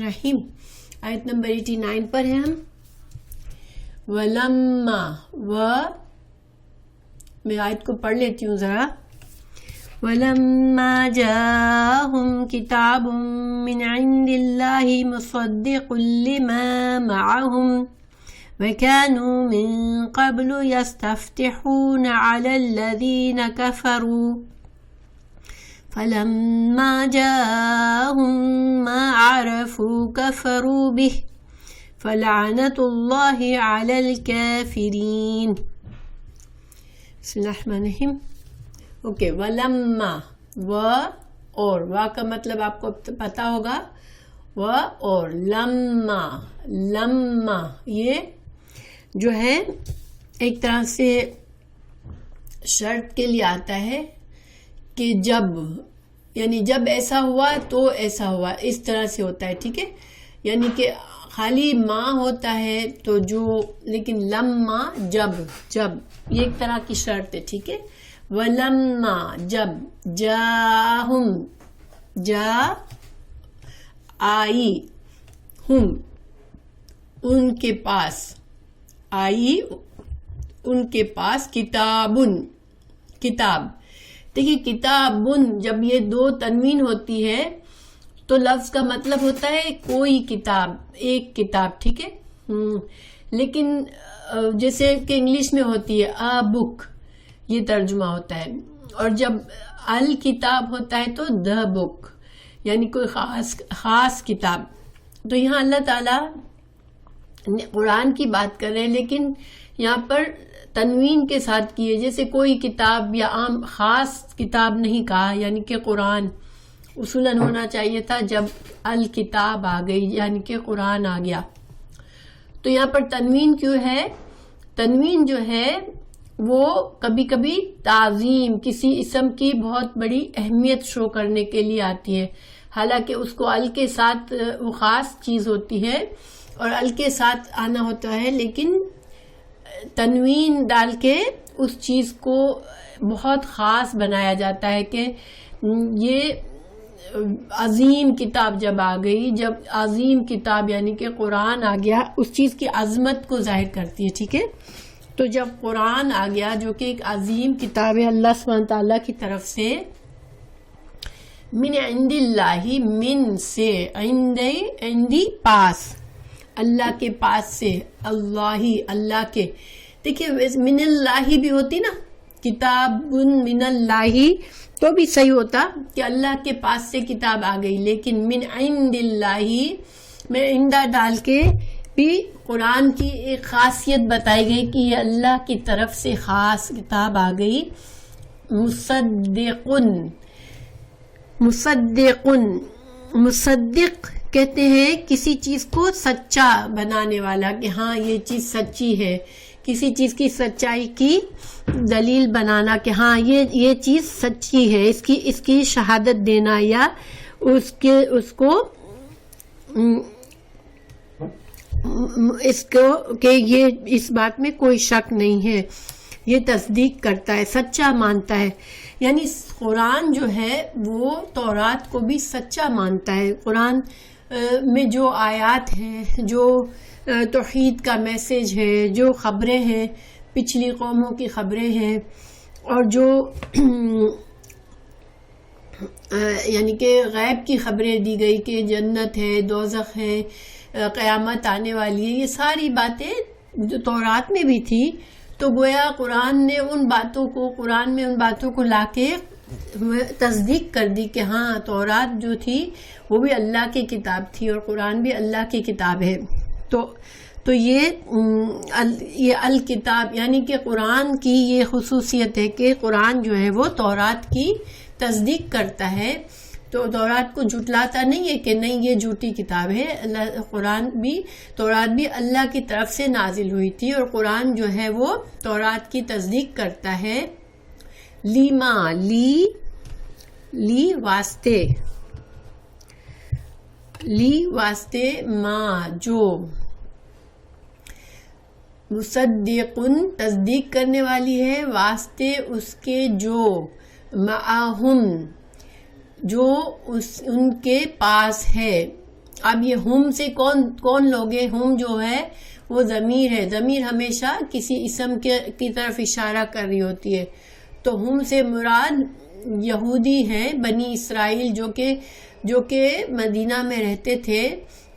رحیم آیت نمبر 89 پر ہیں ہم. ولما میں آیت کو پڑھ لیتی ہوں ذرا. وَلَمَّا جَاءَهُمْ كِتَابٌ مِّنْ عِندِ اللَّهِ مُصَدِّقٌ لِّمَا مَعَهُمْ وَكَانُوا مِن قَبْلُ يَسْتَفْتِحُونَ عَلَى الَّذِينَ كَفَرُوا فَلَمَّا جَاءَهُم مَّا عَرَفُوا كَفَرُوا بِهِ فَلَعْنَةُ اللَّهِ عَلَى الْكَافِرِينَ. بسم اللہ الرحمن الرحیم. اوکے. ولما اور کا مطلب آپ کو پتا ہوگا. اور لما یہ جو ہے ایک طرح سے شرط کے لیے آتا ہے کہ جب یعنی جب ایسا ہوا تو ایسا ہوا، اس طرح سے ہوتا ہے. ٹھیک ہے، یعنی کہ خالی ماں ہوتا ہے تو جو، لیکن لما جب یہ ایک طرح کی شرط ہے. ٹھیک ہے. ولما جب جاہم آئی ہم ان کے پاس آئی ان کے پاس کتاب. دیکھیے کتابن جب یہ دو تنوین ہوتی ہے تو لفظ کا مطلب ہوتا ہے کوئی کتاب، ایک کتاب. ٹھیک ہے. لیکن جیسے کہ انگلش میں ہوتی ہے a book، یہ ترجمہ ہوتا ہے. اور جب الکتاب ہوتا ہے تو the book، یعنی کوئی خاص کتاب. تو یہاں اللہ تعالیٰ قرآن کی بات کر رہے ہیں، لیکن یہاں پر تنوین کے ساتھ کی ہے. جیسے کوئی کتاب یا عام خاص کتاب نہیں کہا، یعنی کہ قرآن اصولاً ہونا چاہیے تھا جب الکتاب آ گئی، یعنی کہ قرآن آ گیا. تو یہاں پر تنوین کیوں ہے؟ تنوین جو ہے وہ کبھی کبھی تعظیم، کسی اسم کی بہت بڑی اہمیت شو کرنے کے لیے آتی ہے. حالانکہ اس کو ال کے ساتھ وہ خاص چیز ہوتی ہے اور ال کے ساتھ آنا ہوتا ہے، لیکن تنوین ڈال کے اس چیز کو بہت خاص بنایا جاتا ہے کہ یہ عظیم کتاب جب آ گئی، جب عظیم کتاب یعنی کہ قرآن آ گیا، اس چیز کی عظمت کو ظاہر کرتی ہے. ٹھیک ہے. تو جب قرآن آ گیا جو کہ ایک عظیم کتاب ہے اللہ سبحانہ تعالیٰ کی طرف سے، من عند اللہ، من سے، عندی پاس، اللہ کے پاس سے، اللہ کے. دیکھیے من اللہ بھی ہوتی نا، کتاب من اللہ تو بھی صحیح ہوتا کہ اللہ کے پاس سے کتاب آ گئی، لیکن من عند اللہ میں عندہ ڈال کے بھی قرآن کی ایک خاصیت بتائی گئی کہ یہ اللہ کی طرف سے خاص کتاب آ گئی. مصدق کہتے ہیں کسی چیز کو سچا بنانے والا، کہ ہاں یہ چیز سچی ہے، کسی چیز کی سچائی کی دلیل بنانا کہ ہاں یہ چیز سچی ہے، اس کی شہادت دینا، یا اس کو کہ یہ اس بات میں کوئی شک نہیں ہے، یہ تصدیق کرتا ہے، سچا مانتا ہے. یعنی قرآن جو ہے وہ تورات کو بھی سچا مانتا ہے. قرآن میں جو آیات ہیں، جو توحید کا میسج ہے، جو خبریں ہیں پچھلی قوموں کی خبریں ہیں، اور جو یعنی کہ غیب کی خبریں دی گئی کہ جنت ہے، دوزخ ہے، قیامت آنے والی ہے، یہ ساری باتیں جو تورات میں بھی تھی. تو گویا قرآن میں ان باتوں کو لا کے تصدیق کر دی کہ ہاں تورات جو تھی وہ بھی اللہ کی کتاب تھی اور قرآن بھی اللہ کی کتاب ہے. تو یہ الکتاب یعنی کہ قرآن کی یہ خصوصیت ہے کہ قرآن جو ہے وہ تورات کی تصدیق کرتا ہے. تو تورات کو جھٹلاتا نہیں ہے کہ نہیں یہ جھوٹی کتاب ہے. تورات بھی اللہ کی طرف سے نازل ہوئی تھی، اور قرآن جو ہے وہ تورات کی تصدیق کرتا ہے. واسطے ما جو، مصدقن تصدیق کرنے والی ہے، واسطے اس کے جو، معہم جو ان کے پاس ہے، اب یہ ہم سے کون لوگ ہیں؟ ہم جو ہے وہ ضمیر ہے، ضمیر ہمیشہ کسی اسم کی طرف اشارہ کر رہی ہوتی ہے، تو ہم سے مراد یہودی ہیں، بنی اسرائیل، جو کہ مدینہ میں رہتے تھے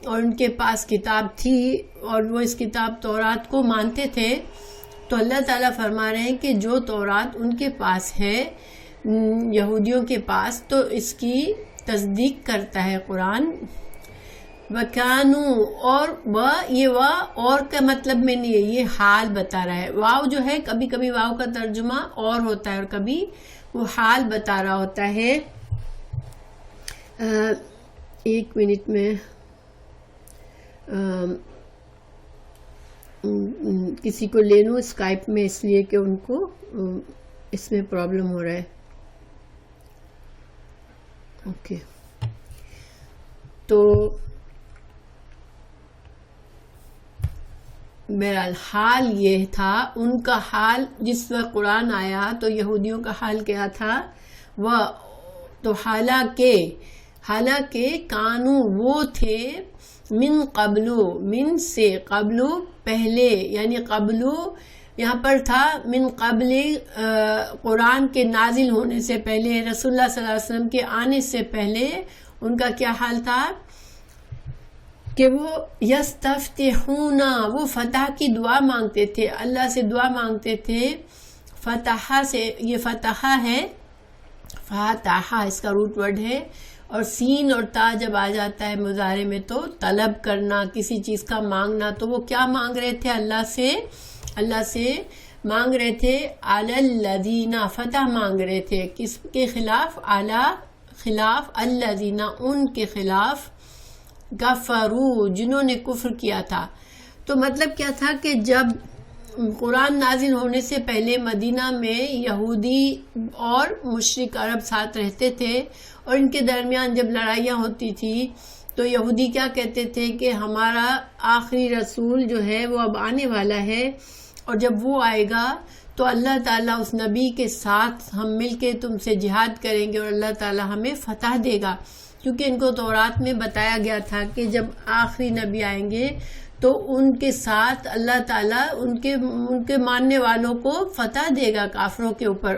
اور ان کے پاس کتاب تھی اور وہ اس کتاب تورات کو مانتے تھے. تو اللہ تعالیٰ فرما رہے ہیں کہ جو تورات ان کے پاس ہے، یہودیوں کے پاس، تو اس کی تصدیق کرتا ہے قرآن. وَكَانُوا، اور یہ اور کا مطلب میں نہیں ہے، یہ حال بتا رہا ہے. واو جو ہے کبھی کبھی واو کا ترجمہ اور ہوتا ہے اور کبھی وہ حال بتا رہا ہوتا ہے. ایک منٹ میں کسی کو لے لوں اسکائپ میں، اس لیے کہ ان کو اس میں پرابلم ہو رہا ہے. اوکے، تو بہرحال حال یہ تھا ان کا حال. جس وقت قرآن آیا تو یہودیوں کا حال کیا تھا؟ وہ تو حالانکہ کانو وہ تھے، من قبلو، من سے، قبلو پہلے، یعنی قبلو یہاں پر تھا من قبل، قرآن کے نازل ہونے سے پہلے، رسول اللہ صلی اللہ علیہ وسلم کے آنے سے پہلے ان کا کیا حال تھا کہ وہ یستفتحون، وہ فتح کی دعا مانگتے تھے، اللہ سے دعا مانگتے تھے. فتح سے، یہ فتح ہے، فاتحہ اس کا روٹ ورڈ ہے، اور سین اور تا جب آ جاتا ہے مضارع میں تو طلب کرنا، کسی چیز کا مانگنا. تو وہ کیا مانگ رہے تھے؟ اللہ سے مانگ رہے تھے. علی الذین، فتح مانگ رہے تھے کس کے خلاف؟ خلاف الذین، ان کے خلاف، کفروا، جنہوں نے کفر کیا تھا. تو مطلب کیا تھا کہ جب قرآن نازل ہونے سے پہلے مدینہ میں یہودی اور مشرک عرب ساتھ رہتے تھے، اور ان کے درمیان جب لڑائیاں ہوتی تھی تو یہودی کیا کہتے تھے کہ ہمارا آخری رسول جو ہے وہ اب آنے والا ہے، اور جب وہ آئے گا تو اللہ تعالیٰ اس نبی کے ساتھ ہم مل کے تم سے جہاد کریں گے اور اللہ تعالیٰ ہمیں فتح دے گا. کیونکہ ان کو تورات میں بتایا گیا تھا کہ جب آخری نبی آئیں گے تو ان کے ساتھ اللہ تعالیٰ ان کے ماننے والوں کو فتح دے گا کافروں کے اوپر.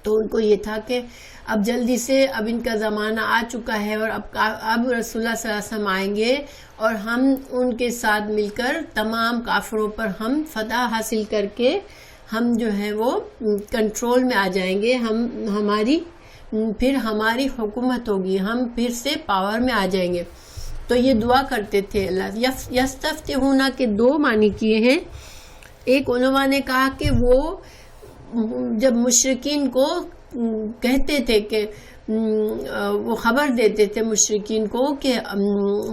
تو ان کو یہ تھا کہ اب جلدی سے، اب ان کا زمانہ آ چکا ہے اور اب رسول اللہ صلی اللہ علیہ وسلم آئیں گے اور ہم ان کے ساتھ مل کر تمام کافروں پر ہم فتح حاصل کر کے ہم جو ہے وہ کنٹرول میں آ جائیں گے، پھر ہماری حکومت ہوگی، ہم پھر سے پاور میں آ جائیں گے. تو یہ دعا کرتے تھے اللہ. یستفتحون کے دو معنی کیے ہیں. ایک علماء نے کہا کہ وہ جب مشرکین کو کہتے تھے کہ وہ خبر دیتے تھے مشرکین کو کہ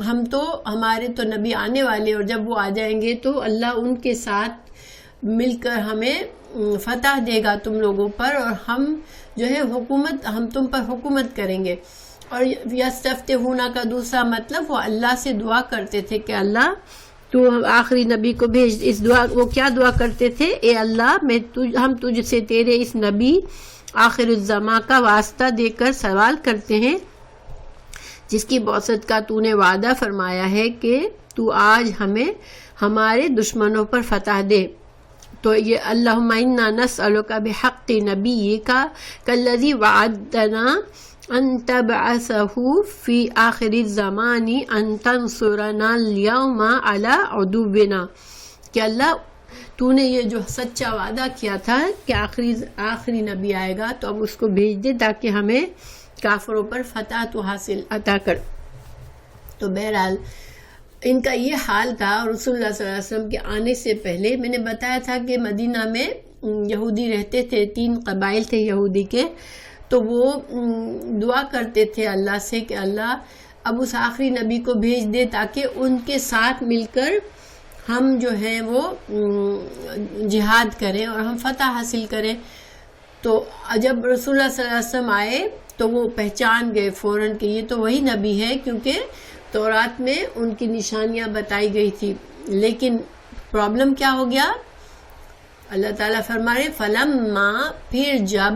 ہمارے تو نبی آنے والے، اور جب وہ آ جائیں گے تو اللہ ان کے ساتھ مل کر ہمیں فتح دے گا تم لوگوں پر، اور ہم جو ہے ہم تم پر حکومت کریں گے. اور یستفتحون کا دوسرا مطلب وہ اللہ سے دعا کرتے تھے کہ اللہ تو آخری نبی کو بھیج. اس دعا وہ کیا دعا کرتے تھے؟ اے اللہ ہم تجھ سے تیرے اس نبی آخر الزماں کا واسطہ دے کر سوال کرتے ہیں، جس کی بعثت کا تو نے وعدہ فرمایا ہے کہ تو آج ہمیں ہمارے دشمنوں پر فتح دے. تو یہ اللہم انا نسألک بحق نبیک کالذی وعدتنا ان تبعثہ فی آخر الزمان ان تنصرنا اليوم علی عدونا، کہ اللہ تو نے یہ جو سچا وعدہ کیا تھا کہ آخری نبی آئے گا تو اب اس کو بھیج دے تاکہ ہمیں کافروں پر فتح تو حاصل عطا کر. تو بہرحال ان کا یہ حال تھا. رسول اللہ صلی اللہ علیہ وسلم کے آنے سے پہلے میں نے بتایا تھا کہ مدینہ میں یہودی رہتے تھے، 3 قبائل تھے یہودی کے. تو وہ دعا کرتے تھے اللہ سے کہ اللہ اب اس آخری نبی کو بھیج دے تاکہ ان کے ساتھ مل کر ہم جو ہیں وہ جہاد کریں اور ہم فتح حاصل کریں. تو جب رسول اللہ صلی اللہ علیہ وسلم آئے تو وہ پہچان گئے فوراً کہ یہ تو وہی نبی ہے، کیونکہ تورات میں ان کی نشانیاں بتائی گئی تھی. لیکن پرابلم کیا ہو گیا؟ اللہ تعالیٰ فرما رہے فلما، پھر جب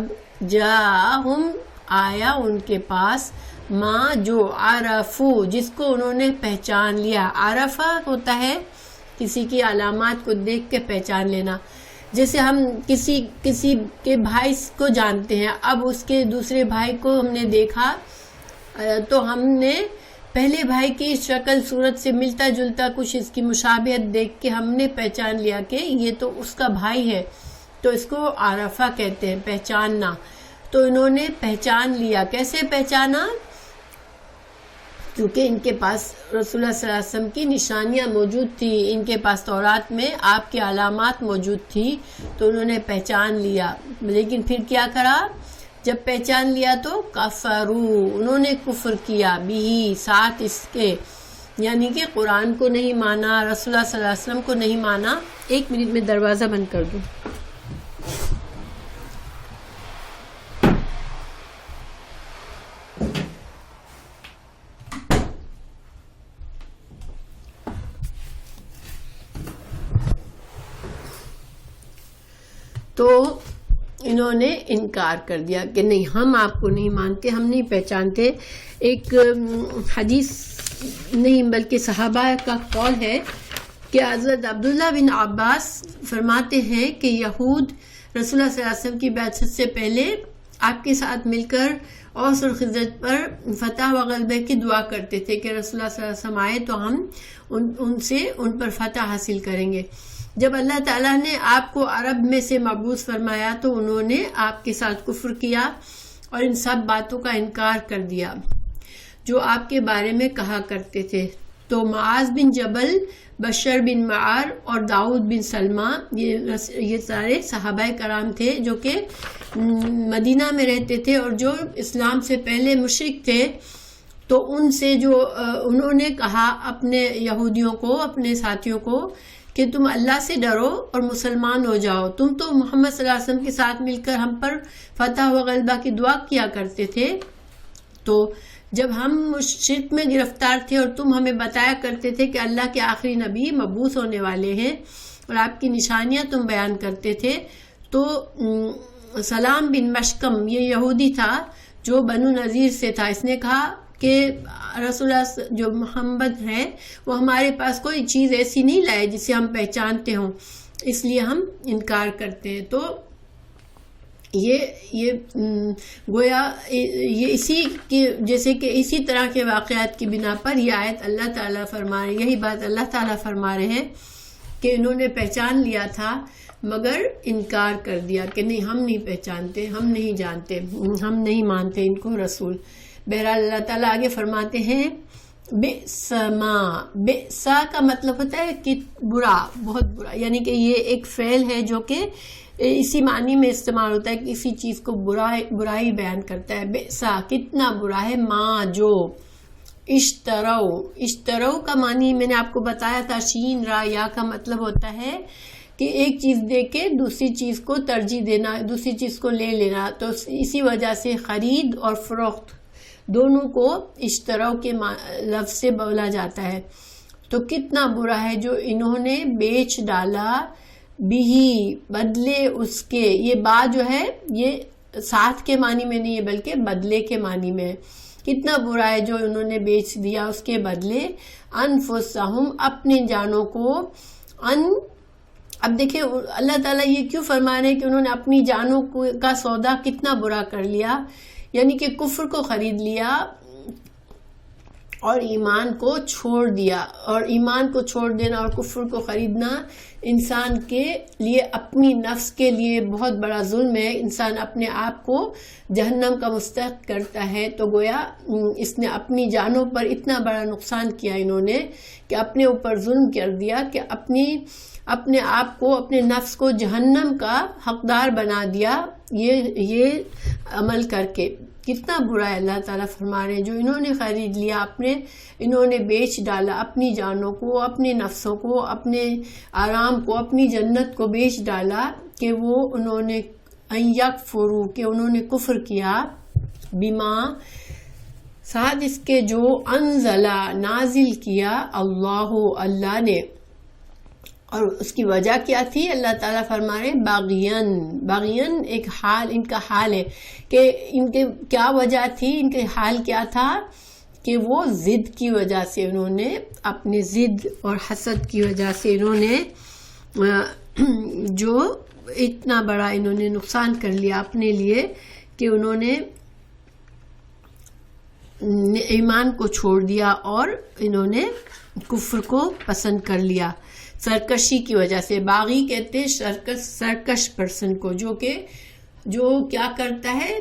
جاءہم، آیا ان کے پاس ماں جو عرفو جس کو انہوں نے پہچان لیا. عرفہ ہوتا ہے کسی کی علامات کو دیکھ کے پہچان لینا. جیسے ہم کسی کے بھائی کو جانتے ہیں, اب اس کے دوسرے بھائی کو ہم نے دیکھا تو ہم نے پہلے بھائی کی شکل صورت سے ملتا جلتا کچھ اس کی مشابہت دیکھ کے ہم نے پہچان لیا کہ یہ تو اس کا بھائی ہے, تو اس کو عرفہ کہتے ہیں, پہچاننا. تو انہوں نے پہچان لیا. کیسے پہچانا؟ کیونکہ ان کے پاس رسول اللہ صلی اللہ علیہ وسلم کی نشانیاں موجود تھی, ان کے پاس تورات میں آپ کی علامات موجود تھی, تو انہوں نے پہچان لیا. لیکن پھر کیا کرا؟ جب پہچان لیا تو کفروا, انہوں نے کفر کیا, بھی ساتھ اس کے, یعنی کہ قرآن کو نہیں مانا, رسول اللہ صلی اللہ علیہ وسلم کو نہیں مانا. 1 منٹ میں دروازہ بند کر دوں. تو انہوں نے انکار کر دیا کہ نہیں, ہم آپ کو نہیں مانتے, ہم نہیں پہچانتے. ایک حدیث نہیں بلکہ صحابہ کا قول ہے کہ حضرت عبداللہ بن عباس فرماتے ہیں کہ یہود رسول اللہ صلی اللہ علیہ وسلم کی بعثت سے پہلے آپ کے ساتھ مل کر اوس اور خزرج پر فتح و غلبہ کی دعا کرتے تھے کہ رسول اللہ صلی اللہ علیہ وسلم آئے تو ہم ان پر فتح حاصل کریں گے. جب اللہ تعالیٰ نے آپ کو عرب میں سے مبعوث فرمایا تو انہوں نے آپ کے ساتھ کفر کیا اور ان سب باتوں کا انکار کر دیا جو آپ کے بارے میں کہا کرتے تھے. تو معاذ بن جبل, بشر بن معار اور داؤد بن سلمہ, یہ سارے صحابہ کرام تھے جو کہ مدینہ میں رہتے تھے اور جو اسلام سے پہلے مشرک تھے. تو ان سے جو انہوں نے کہا اپنے یہودیوں کو, اپنے ساتھیوں کو کہ تم اللہ سے ڈرو اور مسلمان ہو جاؤ. تم تو محمد صلی اللہ علیہ وسلم کے ساتھ مل کر ہم پر فتح و غلبہ کی دعا کیا کرتے تھے. تو جب ہم شرک میں گرفتار تھے اور تم ہمیں بتایا کرتے تھے کہ اللہ کے آخری نبی مبعوث ہونے والے ہیں اور آپ کی نشانیاں تم بیان کرتے تھے, تو سلام بن مشکم یہ یہودی تھا جو بنو نذیر سے تھا. اس نے کہا کہ رسول اللہ جو محمد ہیں وہ ہمارے پاس کوئی چیز ایسی نہیں لائے جسے ہم پہچانتے ہوں, اس لیے ہم انکار کرتے ہیں. تو یہ گویا یہ اسی کی جیسے کہ اسی طرح کے واقعات کی بنا پر یہ آیت اللہ تعالیٰ فرما رہے, یہی بات اللہ تعالیٰ فرما رہے ہیں کہ انہوں نے پہچان لیا تھا مگر انکار کر دیا کہ نہیں, ہم نہیں پہچانتے, ہم نہیں جانتے, ہم نہیں مانتے ان کو رسول. بہرحال اللہ تعالیٰ آگے فرماتے ہیں بئسا کا مطلب ہوتا ہے کہ برا, بہت برا, یعنی کہ یہ ایک فعل ہے جو کہ اسی معنی میں استعمال ہوتا ہے کہ کسی چیز کو برائی بیان کرتا ہے. بئسا کتنا برا ہے, ما جو, اشترو کا معنی میں نے آپ کو بتایا تھا, شین را یا کا مطلب ہوتا ہے کہ ایک چیز دے کے دوسری چیز کو ترجیح دینا, دوسری چیز کو لے لینا. تو اسی وجہ سے خرید اور فروخت دونوں کو اشتراء کے لفظ سے بولا جاتا ہے. تو کتنا برا ہے جو انہوں نے بیچ ڈالا, بھی بدلے اس کے, یہ با جو ہے یہ ساتھ کے معنی میں نہیں ہے بلکہ بدلے کے معنی میں ہے. کتنا برا ہے جو انہوں نے بیچ دیا اس کے بدلے, انفسہم اپنی جانوں کو. اب دیکھیں اللہ تعالیٰ یہ کیوں فرما رہے ہیں کہ انہوں نے اپنی جانوں کا سودا کتنا برا کر لیا, یعنی کہ کفر کو خرید لیا اور ایمان کو چھوڑ دیا. اور ایمان کو چھوڑ دینا اور کفر کو خریدنا انسان کے لیے, اپنی نفس کے لیے بہت بڑا ظلم ہے. انسان اپنے آپ کو جہنم کا مستحق کرتا ہے. تو گویا اس نے اپنی جانوں پر اتنا بڑا نقصان کیا انہوں نے کہ اپنے اوپر ظلم کر دیا کہ اپنے آپ کو, اپنے نفس کو جہنم کا حقدار بنا دیا یہ عمل کر کے. کتنا برا ہے, اللہ تعالیٰ فرما رہے ہیں جو انہوں نے خرید لیا, انہوں نے بیچ ڈالا اپنی جانوں کو, اپنے نفسوں کو, اپنے آرام کو, اپنی جنت کو بیچ ڈالا کہ وہ انہوں نے یکفروا کہ انہوں نے کفر کیا, بما ساتھ اس کے جو انزلہ نازل کیا, اللہ نے اور اس کی وجہ کیا تھی؟ اللہ تعالیٰ فرما رہے باغین ایک حال، ان کا حال ہے کہ ان کے کیا وجہ تھی، ان کے حال کیا تھا کہ وہ ضد کی وجہ سے، انہوں نے اپنے ضد اور حسد کی وجہ سے انہوں نے جو اتنا بڑا انہوں نے نقصان کر لیا اپنے لیے کہ انہوں نے ایمان کو چھوڑ دیا اور انہوں نے کفر کو پسند کر لیا سرکشی کی وجہ سے۔ باغی کہتے ہیں سرکش پرسن کو، جو کیا کرتا ہے،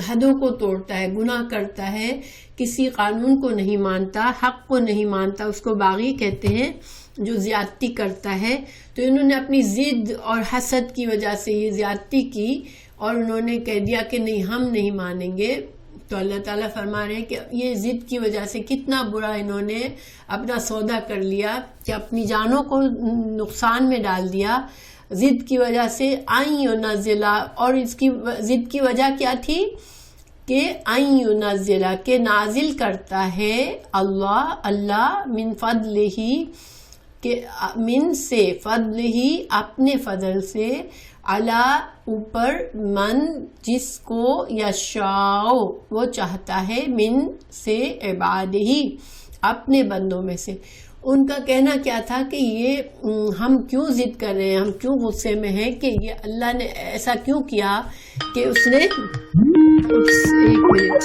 حدوں کو توڑتا ہے، گناہ کرتا ہے، کسی قانون کو نہیں مانتا، حق کو نہیں مانتا، اس کو باغی کہتے ہیں، جو زیادتی کرتا ہے۔ تو انہوں نے اپنی ضد اور حسد کی وجہ سے یہ زیادتی کی اور انہوں نے کہہ دیا کہ نہیں، ہم نہیں مانیں گے۔ تو اللہ تعالیٰ فرما رہے ہیں کہ یہ ضد کی وجہ سے کتنا برا انہوں نے اپنا سودا کر لیا کہ اپنی جانوں کو نقصان میں ڈال دیا ضد کی وجہ سے۔ آئیں ینزلہ، اور اس کی ضد کی وجہ کیا تھی کہ آئیں ینزلہ، کہ نازل کرتا ہے اللہ من فضلہ، کہ من سے، فضلہ اپنے فضل سے، علی اوپر، من جس کو، یشاء وہ چاہتا ہے، من سے، عبادہ اپنے بندوں میں سے۔ ان کا کہنا کیا تھا کہ یہ ہم کیوں ضد کر رہے ہیں، ہم کیوں غصے میں ہیں کہ یہ اللہ نے ایسا کیوں کیا کہ اس نے ایک منٹ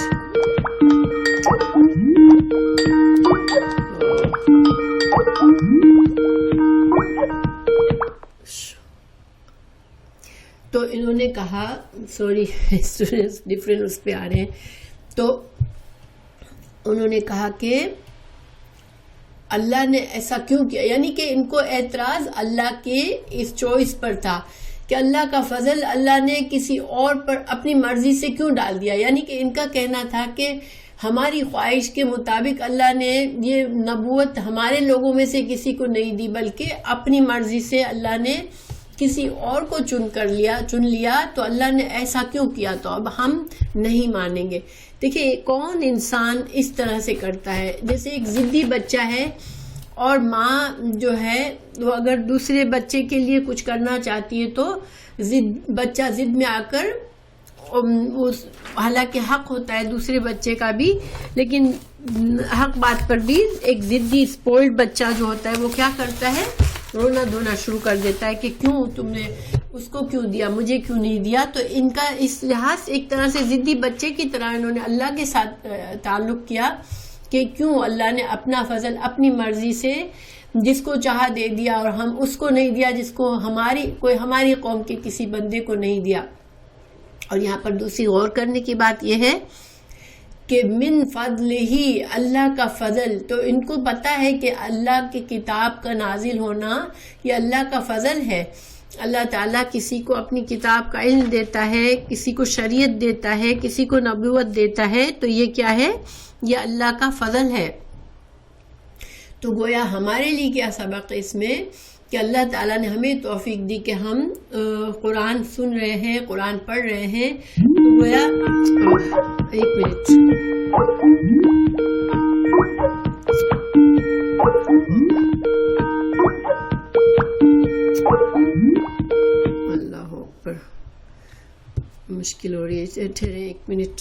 تو انہوں نے کہا، سوری اسٹوڈنٹس ڈفرینٹ اس پہ آ رہے ہیں، تو انہوں نے کہا کہ اللہ نے ایسا کیوں کیا، یعنی کہ ان کو اعتراض اللہ کے اس چوائس پر تھا کہ اللہ کا فضل اللہ نے کسی اور پر اپنی مرضی سے کیوں ڈال دیا۔ یعنی کہ ان کا کہنا تھا کہ ہماری خواہش کے مطابق اللہ نے یہ نبوت ہمارے لوگوں میں سے کسی کو نہیں دی، بلکہ اپنی مرضی سے اللہ نے کسی اور کو چن لیا، تو اللہ نے ایسا کیوں کیا، تو اب ہم نہیں مانیں گے۔ دیکھیں کون انسان اس طرح سے کرتا ہے، جیسے ایک ضدی بچہ ہے اور ماں جو ہے وہ اگر دوسرے بچے کے لیے کچھ کرنا چاہتی ہے تو بچہ ضد میں آ کر، حالانکہ حق ہوتا ہے دوسرے بچے کا بھی، لیکن حق بات پر بھی ایک ضدی اسپوائلڈ بچہ جو ہوتا ہے وہ کیا کرتا ہے، رونا دھونا شروع کر دیتا ہے کہ کیوں تم نے اس کو کیوں دیا، مجھے کیوں نہیں دیا۔ تو ان کا اس لحاظ ایک طرح سے ضدی بچے کی طرح انہوں نے اللہ کے ساتھ تعلق کیا کہ کیوں اللہ نے اپنا فضل اپنی مرضی سے جس کو چاہا دے دیا اور ہم اس کو نہیں دیا جس کو ہماری قوم کے کسی بندے کو نہیں دیا۔ اور یہاں پر دوسری غور کرنے کی بات یہ ہے کہ من فضل ہی، اللہ کا فضل، تو ان کو پتا ہے کہ اللہ کی کتاب کا نازل ہونا یہ اللہ کا فضل ہے۔ اللہ تعالیٰ کسی کو اپنی کتاب کا علم دیتا ہے، کسی کو شریعت دیتا ہے، کسی کو نبوت دیتا ہے، تو یہ کیا ہے، یہ اللہ کا فضل ہے۔ تو گویا ہمارے لیے کیا سبق ہے اس میں کہ اللہ تعالیٰ نے ہمیں توفیق دی کہ ہم قرآن سن رہے ہیں، قرآن پڑھ رہے ہیں، تو گویا ایک منٹ اللہ اکبر، مشکل ہو رہی ہے، ٹھہرے ایک منٹ،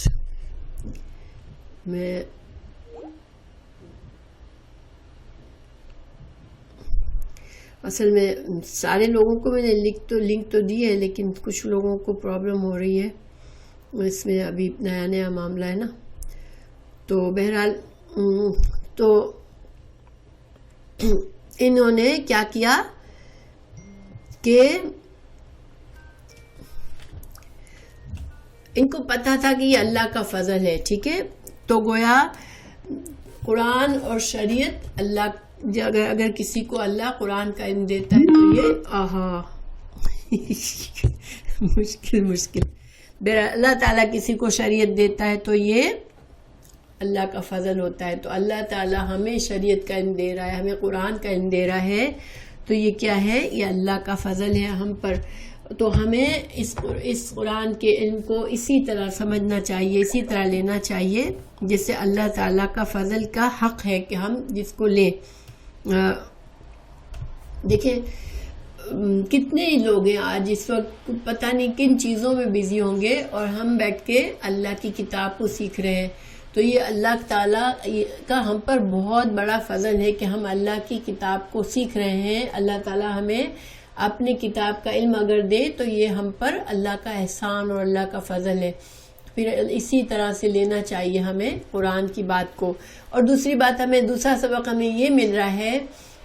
میں اصل میں سارے لوگوں کو میں نے لنک تو دی ہے، لیکن کچھ لوگوں کو پرابلم ہو رہی ہے، اس میں ابھی نیا معاملہ ہے نا۔ تو بہرحال تو انہوں نے کیا کیا کہ ان کو پتا تھا کہ یہ اللہ کا فضل ہے، ٹھیک ہے، تو گویا قرآن اور شریعت اللہ، اگر کسی کو اللہ قرآن کا علم دیتا ہے تو یہ مشکل اللہ تعالیٰ کسی کو شریعت دیتا ہے تو یہ اللہ کا فضل ہوتا ہے۔ تو اللہ تعالیٰ ہمیں شریعت کا علم دے رہا ہے، ہمیں قرآن کا علم دے رہا ہے، تو یہ کیا ہے، یہ اللہ کا فضل ہے ہم پر۔ تو ہمیں اس قرآن کے علم کو اسی طرح سمجھنا چاہیے، اسی طرح لینا چاہیے جس سے اللہ تعالیٰ کا فضل کا حق ہے کہ ہم جس کو لیں۔ دیکھیں کتنے ہی لوگ ہیں آج اس وقت پتہ نہیں کن چیزوں میں بزی ہوں گے، اور ہم بیٹھ کے اللہ کی کتاب کو سیکھ رہے ہیں. تو یہ اللہ تعالیٰ کا ہم پر بہت بڑا فضل ہے کہ ہم اللہ کی کتاب کو سیکھ رہے ہیں. اللہ تعالیٰ ہمیں اپنی کتاب کا علم اگر دے تو یہ ہم پر اللہ کا احسان اور اللہ کا فضل ہے. پھر اسی طرح سے لینا چاہیے ہمیں قرآن کی بات کو. اور دوسری بات ہمیں دوسرا سبق ہمیں یہ مل رہا ہے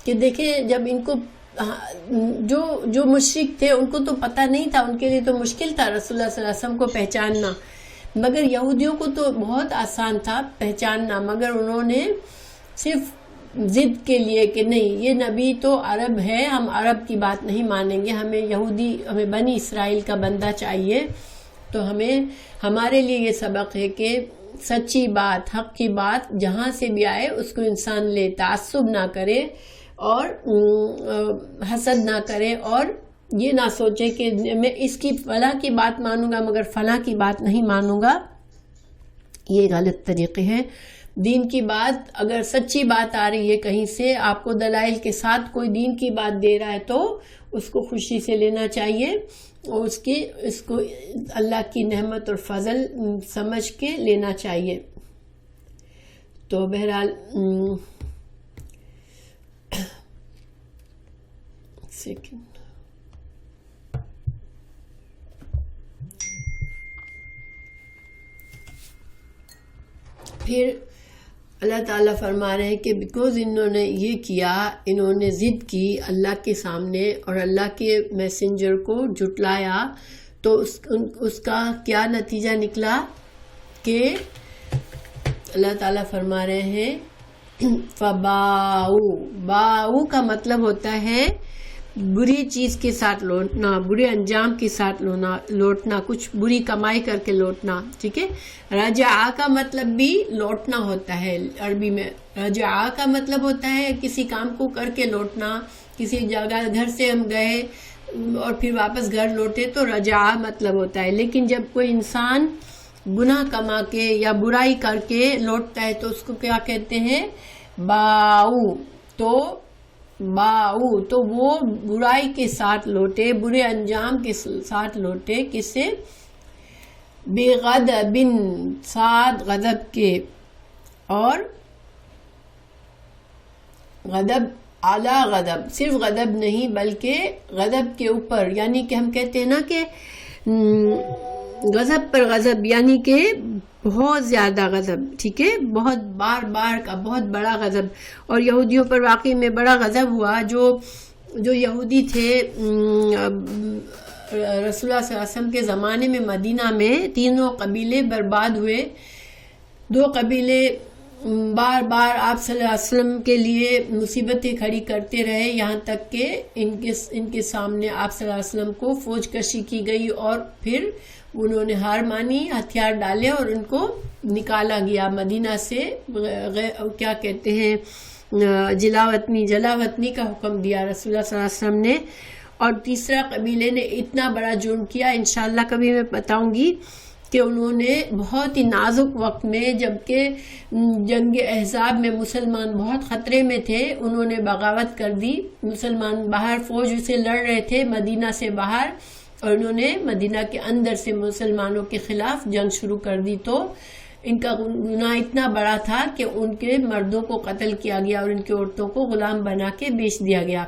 کہ دیکھیں جب ان کو جو مشرک تھے ان کو تو پتہ نہیں تھا، ان کے لیے تو مشکل تھا رسول اللہ صلی اللہ علیہ وسلم کو پہچاننا، مگر یہودیوں کو تو بہت آسان تھا پہچاننا. مگر انہوں نے صرف ضد کے لیے کہ نہیں یہ نبی تو عرب ہے، ہم عرب کی بات نہیں مانیں گے، ہمیں بنی اسرائیل کا بندہ چاہیے. تو ہمارے لیے یہ سبق ہے کہ سچی بات، حق کی بات جہاں سے بھی آئے اس کو انسان لے، تعصب نہ کرے اور حسد نہ کرے، اور یہ نہ سوچے کہ میں اس کی فلاں کی بات مانوں گا مگر فلاں کی بات نہیں مانوں گا. یہ غلط طریقے ہیں. دین کی بات اگر سچی بات آ رہی ہے کہیں سے، آپ کو دلائل کے ساتھ کوئی دین کی بات دے رہا ہے تو اس کو خوشی سے لینا چاہیے اور اس کو اللہ کی نعمت اور فضل سمجھ کے لینا چاہیے. تو بہرحال پھر اللہ تعالیٰ فرما رہے ہیں کہ بیکوز انہوں نے یہ کیا، انہوں نے ضد کی اللہ کے سامنے اور اللہ کے میسنجر کو جھٹلایا، تو اس کا کیا نتیجہ نکلا کہ اللہ تعالیٰ فرما رہے ہیں باؤ کا مطلب ہوتا ہے بری چیز کے ساتھ لوٹنا، برے انجام کے ساتھ لوٹنا، کچھ بری کمائی کر کے لوٹنا. ٹھیک ہے. رجع کا مطلب بھی لوٹنا ہوتا ہے عربی میں. رجع کا مطلب ہوتا ہے کسی کام کو کر کے لوٹنا، کسی جگہ گھر سے ہم گئے اور پھر واپس گھر لوٹے تو رجع مطلب ہوتا ہے. لیکن جب کوئی انسان گناہ کما کے یا برائی کر کے لوٹتا ہے تو اس کو کیا کہتے ہیں؟ باؤ. تو وہ برائی کے ساتھ لوٹے، برے انجام کے ساتھ لوٹے. کس سے؟ بے غضب، ساتھ غضب کے، اور غضب اعلیٰ غضب، صرف غضب نہیں بلکہ غضب کے اوپر. یعنی کہ ہم کہتے ہیں نا کہ غضب پر غضب، یعنی کہ بہت زیادہ غضب. ٹھیک ہے. بہت بار کا بہت بڑا غضب. اور یہودیوں پر واقعی میں بڑا غضب ہوا. جو یہودی تھے رسول اللہ صلی اللہ علیہ وسلم کے زمانے میں مدینہ میں 3 قبیلے برباد ہوئے. 2 قبیلے بار آپ صلی اللہ علیہ وسلم کے لیے مصیبتیں کھڑی کرتے رہے، یہاں تک کہ ان کے سامنے آپ صلی اللہ علیہ وسلم کو فوج کشی کی گئی اور پھر انہوں نے ہار مانی، ہتھیار ڈالے اور ان کو نکالا گیا مدینہ سے. کیا کہتے ہیں، جلاوطنی کا حکم دیا رسول اللہ صلی اللہ علیہ وسلم نے. اور تیسرا قبیلے نے اتنا بڑا جرم کیا، انشاءاللہ کبھی میں بتاؤں گی، کہ انہوں نے بہت ہی نازک وقت میں، جبکہ جنگ احزاب میں مسلمان بہت خطرے میں تھے، انہوں نے بغاوت کر دی. مسلمان باہر فوج سے لڑ رہے تھے مدینہ سے باہر، اور انہوں نے مدینہ کے اندر سے مسلمانوں کے خلاف جنگ شروع کر دی. تو ان کا گناہ اتنا بڑا تھا کہ ان کے مردوں کو قتل کیا گیا اور ان کی عورتوں کو غلام بنا کے بیچ دیا گیا.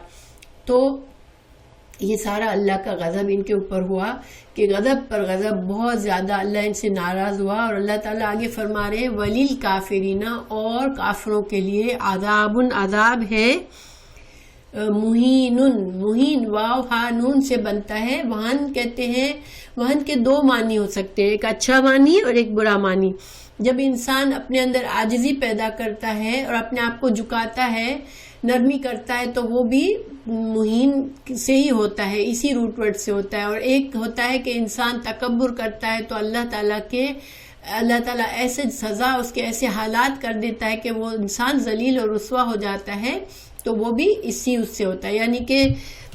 تو یہ سارا اللہ کا غضب ان کے اوپر ہوا کہ غضب پر غضب، بہت زیادہ اللہ ان سے ناراض ہوا. اور اللہ تعالیٰ آگے فرما رہے ولیل کافرین، اور کافروں کے لیے عذاب ہے مہین. واو ہا نون سے بنتا ہے. وہن کہتے ہیں، وہن کے 2 معنی ہو سکتے ہیں، ایک اچھا معنی اور ایک برا معنی. جب انسان اپنے اندر عاجزی پیدا کرتا ہے اور اپنے آپ کو جھکاتا ہے، نرمی کرتا ہے، تو وہ بھی مہین سے ہی ہوتا ہے، اسی روٹ ورڈ سے ہوتا ہے. اور ایک ہوتا ہے کہ انسان تکبر کرتا ہے تو اللہ تعالیٰ ایسے سزا، اس کے ایسے حالات کر دیتا ہے کہ وہ انسان ذلیل اور رسوا ہو جاتا ہے. تو وہ بھی اس سے ہوتا ہے. یعنی کہ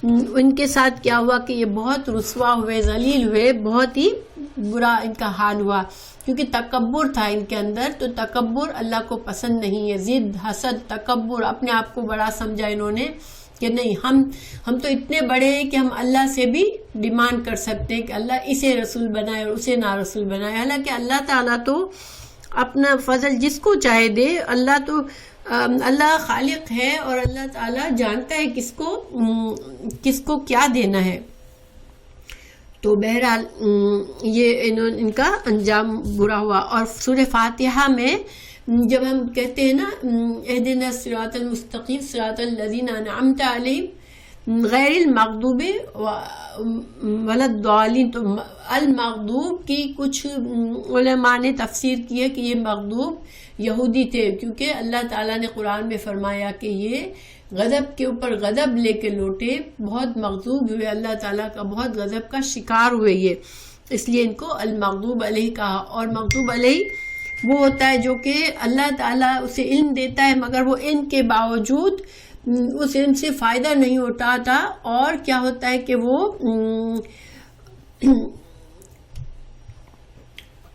ان کے ساتھ کیا ہوا کہ یہ بہت رسوا ہوئے، ذلیل ہوئے، بہت ہی برا ان کا حال ہوا، کیونکہ تکبر تھا ان کے اندر. تو تکبر اللہ کو پسند نہیں ہے. ضد، حسد، تکبر، اپنے آپ کو بڑا سمجھا انہوں نے، کہ نہیں ہم تو اتنے بڑے ہیں کہ ہم اللہ سے بھی ڈیمانڈ کر سکتے ہیں کہ اللہ اسے رسول بنائے اور اسے نا رسول بنائے. حالانکہ اللہ تعالیٰ تو اپنا فضل جس کو چاہے دے. اللہ خالق ہے اور اللہ تعالیٰ جانتا ہے کس کو کیا دینا ہے. تو بہرحال یہ ان کا انجام برا ہوا. اور سورہ فاتحہ میں جب ہم کہتے ہیں نا اہدنا الصراط المستقیم صراط الذین انعمت علیہم غیر المغضوب ولا الضالین، تو المغضوب کی کچھ علماء نے تفسیر کی ہے کہ یہ مغضوب یہودی تھے، کیونکہ اللہ تعالیٰ نے قرآن میں فرمایا کہ یہ غضب کے اوپر غضب لے کے لوٹے، بہت مغضوب ہوئے، اللہ تعالیٰ کا بہت غضب کا شکار ہوئے یہ، اس لیے ان کو المغضوب علیہ کہا. اور مغضوب علیہ وہ ہوتا ہے جو کہ اللہ تعالیٰ اسے علم دیتا ہے مگر وہ علم کے باوجود اس علم سے فائدہ نہیں اٹھاتا، اور کیا ہوتا ہے کہ وہ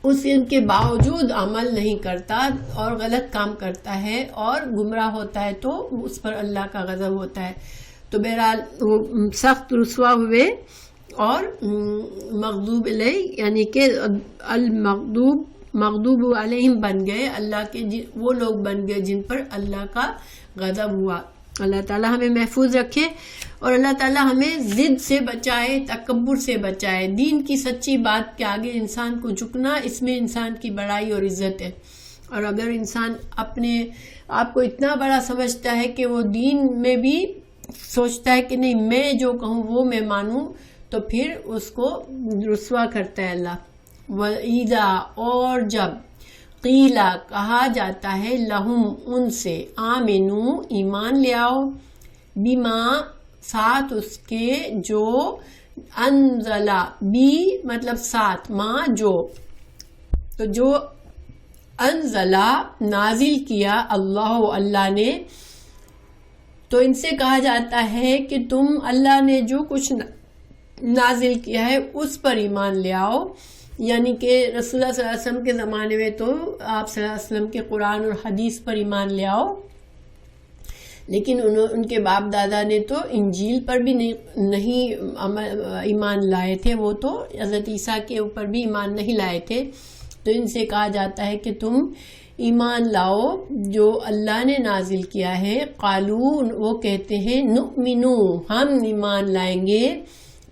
اس علم کے باوجود عمل نہیں کرتا اور غلط کام کرتا ہے اور گمراہ ہوتا ہے، تو اس پر اللہ کا غضب ہوتا ہے. تو بہرحال وہ سخت رسوا ہوئے اور مغضوب علیہ یعنی کہ مغضوب علیہم بن گئے، اللہ کے وہ لوگ بن گئے جن پر اللہ کا غضب ہوا. اللہ تعالیٰ ہمیں محفوظ رکھے اور اللہ تعالیٰ ہمیں ضد سے بچائے، تکبر سے بچائے. دین کی سچی بات کے آگے انسان کو جھکنا، اس میں انسان کی بڑائی اور عزت ہے. اور اگر انسان اپنے آپ کو اتنا بڑا سمجھتا ہے کہ وہ دین میں بھی سوچتا ہے کہ نہیں میں جو کہوں وہ میں مانوں، تو پھر اس کو رسوا کرتا ہے اللہ. وَإِذَا اور جب قیلا کہا جاتا ہے لہم ان سے آمنو ایمان لے آؤ، بما ساتھ اس کے جو انزلا بی مطلب ساتھ ما جو، تو جو انزلا نازل کیا اللہ نے، تو ان سے کہا جاتا ہے کہ تم اللہ نے جو کچھ نازل کیا ہے اس پر ایمان لے آؤ. یعنی کہ رسول اللہ صلی اللہ علیہ وسلم کے زمانے میں تو آپ صلی اللہ علیہ وسلم کے قرآن اور حدیث پر ایمان لے آؤ، لیکن ان کے باپ دادا نے تو انجیل پر بھی نہیں ایمان لائے تھے، وہ تو حضرت عیسیٰ کے اوپر بھی ایمان نہیں لائے تھے. تو ان سے کہا جاتا ہے کہ تم ایمان لاؤ جو اللہ نے نازل کیا ہے. قالو وہ کہتے ہیں نؤمنو ہم ایمان لائیں گے،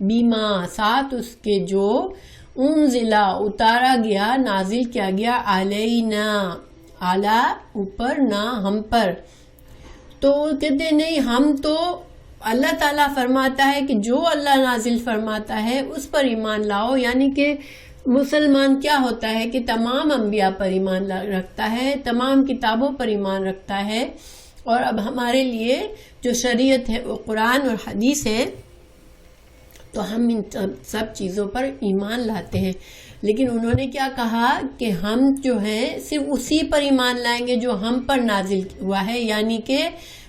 بیما ساتھ اس کے جو انزلا اتارا گیا نازل کیا گیا علینا اعلی اوپر نہ ہم پر. تو کہتے نہیں ہم تو اللہ تعالیٰ فرماتا ہے کہ جو اللہ نازل فرماتا ہے اس پر ایمان لاؤ. یعنی کہ مسلمان کیا ہوتا ہے کہ تمام انبیاء پر ایمان رکھتا ہے، تمام کتابوں پر ایمان رکھتا ہے. اور اب ہمارے لیے جو شریعت ہے وہ قرآن اور حدیث ہے، تو ہم ان سب چیزوں پر ایمان لاتے ہیں. لیکن انہوں نے کیا کہا کہ ہم جو ہیں صرف اسی پر ایمان لائیں گے جو ہم پر نازل ہوا ہے. یعنی کہ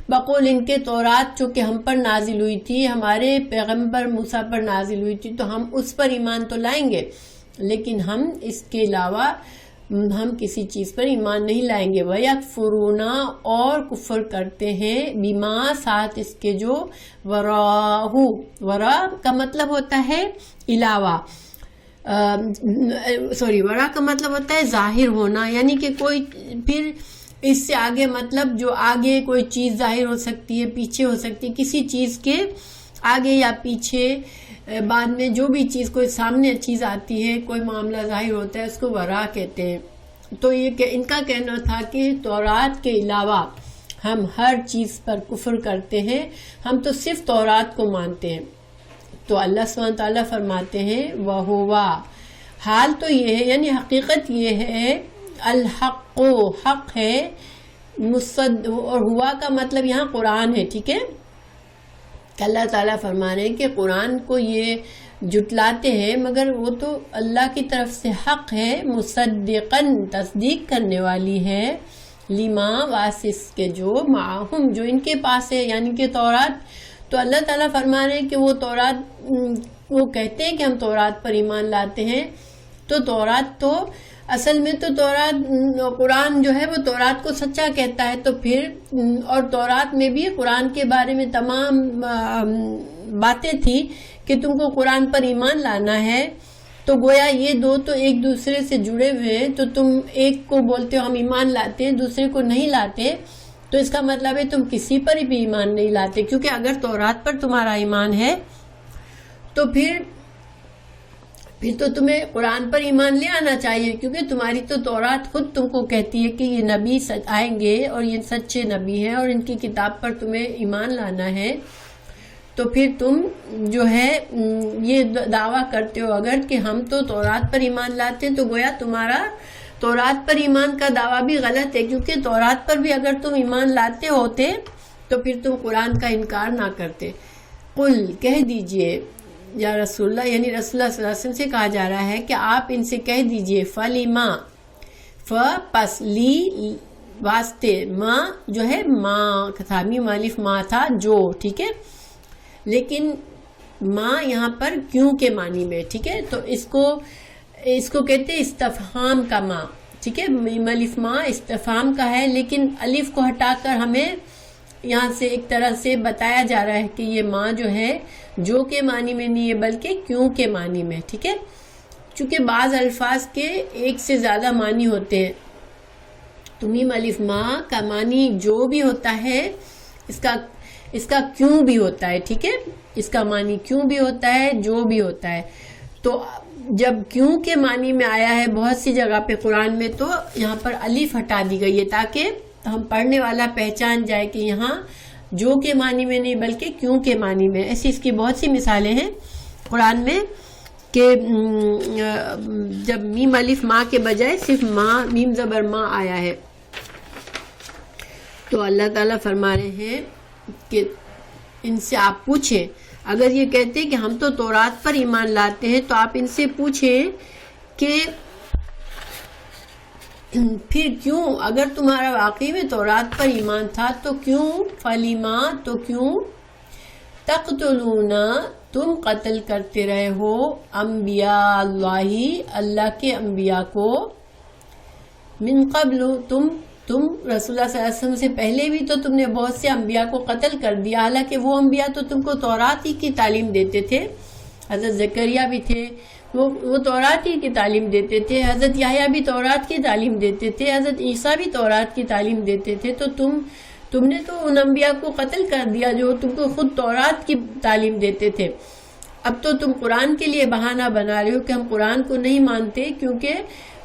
بقول ان کے تورات جو کہ ہم پر نازل ہوئی تھی، ہمارے پیغمبر موسیٰ پر نازل ہوئی تھی، تو ہم اس پر ایمان تو لائیں گے، لیکن ہم اس کے علاوہ ہم کسی چیز پر ایمان نہیں لائیں گے. وَيَكْفُرُونَ اور کفر کرتے ہیں، بما ساتھ اس کے جو وراہو، ورا کا مطلب ہوتا ہے علاوہ، ورا کا مطلب ہوتا ہے ظاہر ہونا. یعنی کہ کوئی پھر اس سے آگے مطلب جو آگے کوئی چیز ظاہر ہو سکتی ہے، پیچھے ہو سکتی ہے، کسی چیز کے آگے یا پیچھے بعد میں جو بھی چیز کوئی سامنے چیز آتی ہے، کوئی معاملہ ظاہر ہوتا ہے، اس کو ورا کہتے ہیں. تو یہ کہ ان کا کہنا تھا کہ تورات کے علاوہ ہم ہر چیز پر کفر کرتے ہیں، ہم تو صرف تورات کو مانتے ہیں. تو اللہ سبحانہ وتعالیٰ فرماتے ہیں وَهُوَ حال تو یہ ہے، یعنی حقیقت یہ ہے، الحق حق ہے، اور ہوا کا مطلب یہاں قرآن ہے. ٹھیک ہے، کہ اللہ تعالیٰ فرما رہے ہیں کہ قرآن کو یہ جٹلاتے ہیں مگر وہ تو اللہ کی طرف سے حق ہے، مصدقاً تصدیق کرنے والی ہے، لما واسس کے جو معہم جو ان کے پاس ہے، یعنی کہ تورات. تو اللہ تعالیٰ فرما رہے ہیں کہ وہ تورات، وہ کہتے ہیں کہ ہم تورات پر ایمان لاتے ہیں، تو تورات تو اصل میں تو قرآن جو ہے وہ تورات کو سچا کہتا ہے، تو پھر اور تورات میں بھی قرآن کے بارے میں تمام باتیں تھی کہ تم کو قرآن پر ایمان لانا ہے، تو گویا یہ دو تو ایک دوسرے سے جڑے ہوئے ہیں، تو تم ایک کو بولتے ہو ہم ایمان لاتے ہیں، دوسرے کو نہیں لاتے، تو اس کا مطلب ہے تم کسی پر بھی ایمان نہیں لاتے، کیونکہ اگر تورات پر تمہارا ایمان ہے تو پھر تو تمہیں قرآن پر ایمان لے آنا چاہیے، کیونکہ تمہاری تو تورات خود تم کو کہتی ہے کہ یہ نبی آئیں گے اور یہ سچے نبی ہیں اور ان کی کتاب پر تمہیں ایمان لانا ہے، تو پھر تم جو ہے یہ دعویٰ کرتے ہو اگر کہ ہم تو تورات پر ایمان لاتے ہیں، تو گویا تمہارا تورات پر ایمان کا دعویٰ بھی غلط ہے، کیونکہ تورات پر بھی اگر تم ایمان لاتے ہوتے تو پھر تم قرآن کا انکار نہ کرتے۔ قل کہہ دیجئے یا رسول اللہ، یعنی رسول اللہ صلی اللہ علیہ وسلم سے کہا جا رہا ہے کہ آپ ان سے کہہ دیجئے فَلِمَا پس لی واسطے ما جو ہے ما تھا، میم الف ما تھا جو، ٹھیک ہے، لیکن ما یہاں پر کیوں کے معنی میں، ٹھیک ہے، تو اس کو کہتے ہیں استفہام کا ما، ٹھیک ہے، میم الف ما استفہام کا ہے، لیکن الف کو ہٹا کر ہمیں یہاں سے ایک طرح سے بتایا جا رہا ہے کہ یہ ماں جو ہے جو کے معنی میں نہیں ہے بلکہ کیوں کے معنی میں، ٹھیک ہے، چونکہ بعض الفاظ کے ایک سے زیادہ معنی ہوتے ہیں، تو میم الف ماں کا معنی جو بھی ہوتا ہے اس کا کیوں بھی ہوتا ہے، ٹھیک ہے، اس کا معنی کیوں بھی ہوتا ہے، جو بھی ہوتا ہے، تو جب کیوں کے معنی میں آیا ہے بہت سی جگہ پہ قرآن میں، تو یہاں پر الف ہٹا دی گئی ہے تاکہ ہم پڑھنے والا پہچان جائے کہ یہاں جو کے معنی میں نہیں بلکہ کیوں کے معنی میں۔ ایسی اس کی بہت سی مثالیں ہیں قرآن میں کہ جب میم الف ماں کے بجائے صرف ماں میم زبر ماں آیا ہے، تو اللہ تعالیٰ فرما رہے ہیں کہ ان سے آپ پوچھیں، اگر یہ کہتے ہیں کہ ہم تو تورات پر ایمان لاتے ہیں، تو آپ ان سے پوچھیں کہ پھر کیوں، اگر تمہارا واقعی میں تورات پر ایمان تھا تو کیوں، فلیما تو کیوں، تقتلون تم قتل کرتے رہے ہو، انبیاء اللہ کے انبیاء کو، من قبل تم رسول اللہ صلی اللہ علیہ وسلم سے پہلے بھی تو تم نے بہت سے انبیاء کو قتل کر دیا، حالانکہ وہ انبیاء تو تم کو تورات ہی کی تعلیم دیتے تھے، حضرت زکریا بھی تھے وہ تورات ہی کی تعلیم دیتے تھے، حضرت یحییٰ بھی تورات کی تعلیم دیتے تھے، حضرت عیسیٰ بھی تورات کی تعلیم دیتے تھے، تو تم نے تو ان انبیاء کو قتل کر دیا جو تم کو خود تورات کی تعلیم دیتے تھے۔ اب تو تم قرآن کے لیے بہانہ بنا رہے ہو کہ ہم قرآن کو نہیں مانتے کیونکہ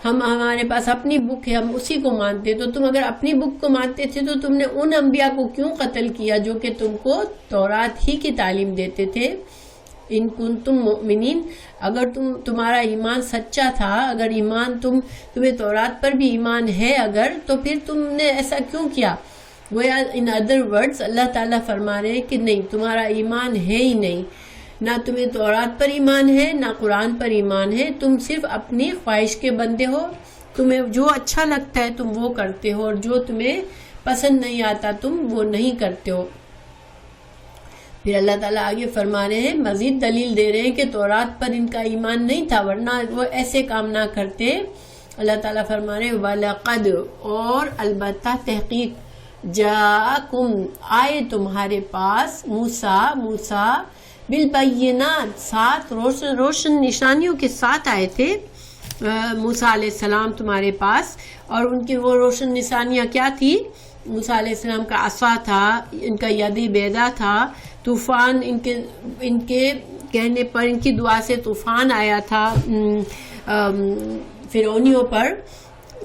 ہمارے پاس اپنی بک ہے، ہم اسی کو مانتے، تو تم اگر اپنی بک کو مانتے تھے تو تم نے ان انبیاء کو کیوں قتل کیا جو کہ تم کو تورات ہی کی تعلیم دیتے تھے؟ ان کنتم مؤمنین، اگر تمہارا ایمان سچا تھا، اگر ایمان تمہیں تورات پر بھی ایمان ہے اگر، تو پھر تم نے ایسا کیوں کیا؟ گویا ان ادر ورڈز اللہ تعالیٰ فرما رہے ہیں کہ نہیں، تمہارا ایمان ہے ہی نہیں، نہ تمہیں تورات پر ایمان ہے نہ قرآن پر ایمان ہے، تم صرف اپنی خواہش کے بندے ہو، تمہیں جو اچھا لگتا ہے تم وہ کرتے ہو اور جو تمہیں پسند نہیں آتا تم وہ نہیں کرتے ہو۔ پھر اللہ تعالیٰ آگے فرما رہے ہیں، مزید دلیل دے رہے ہیں کہ تورات پر ان کا ایمان نہیں تھا ورنہ وہ ایسے کام نہ کرتے۔ اللہ تعالیٰ فرما رہے ہیں وَلَقَدْ اور البتہ تحقیق جَاءَكُمْ آئے تمہارے پاس موسیٰ بالبینات، سات روشن نشانیوں کے ساتھ آئے تھے موسیٰ علیہ السلام تمہارے پاس، اور ان کی وہ روشن نشانیاں کیا تھی؟ موسیٰ علیہ السلام کا عصا تھا، ان کا ید بیضا تھا، طوفان ان کے کہنے پر، ان کی دعا سے طوفان آیا تھا فرعونیوں پر،